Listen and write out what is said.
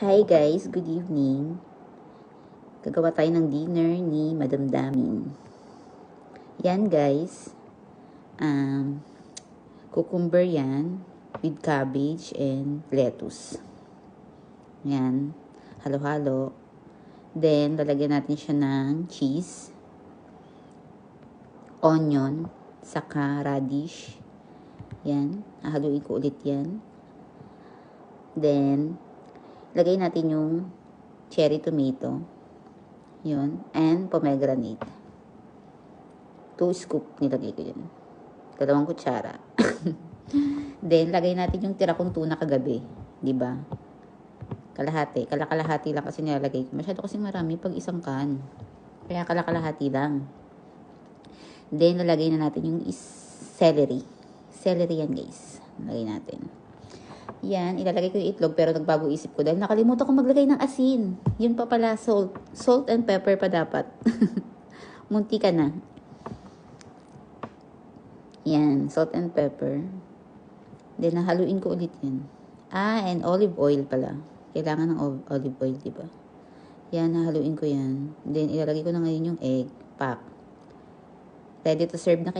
Hi guys, good evening. Gagawa tayo ng dinner ni Madam Damin. Yan guys, cucumber yan with cabbage and lettuce. Yan, halo-halo. Then, lalagyan natin siya ng cheese, onion, saka radish. Yan, haluin ko ulit yan. Then, lagay natin yung cherry tomato. Yun. And pomegranate. 2 scoop nilagay ko yun. 2 kutsara. Then, lagay natin yung tira kong tuna kagabi. Diba? Kalakalahati lang kasi nilalagay ko. Masyado kasi marami pag isang can. Kaya kalakalahati lang. Then, lalagay na natin yung celery. Celery yan guys. Lagay natin. Yan, ilalagay ko yung itlog pero nagbago isip ko dahil nakalimutan ko maglagay ng asin. Yun pa pala, salt. Salt and pepper pa dapat. Munti ka na. Yan, salt and pepper. Then, nahaluin ko ulit yan. And olive oil pala. Kailangan ng olive oil, diba? Yan, nahaluin ko yan. Then, ilalagay ko na ngayon yung egg pack. Ready to serve na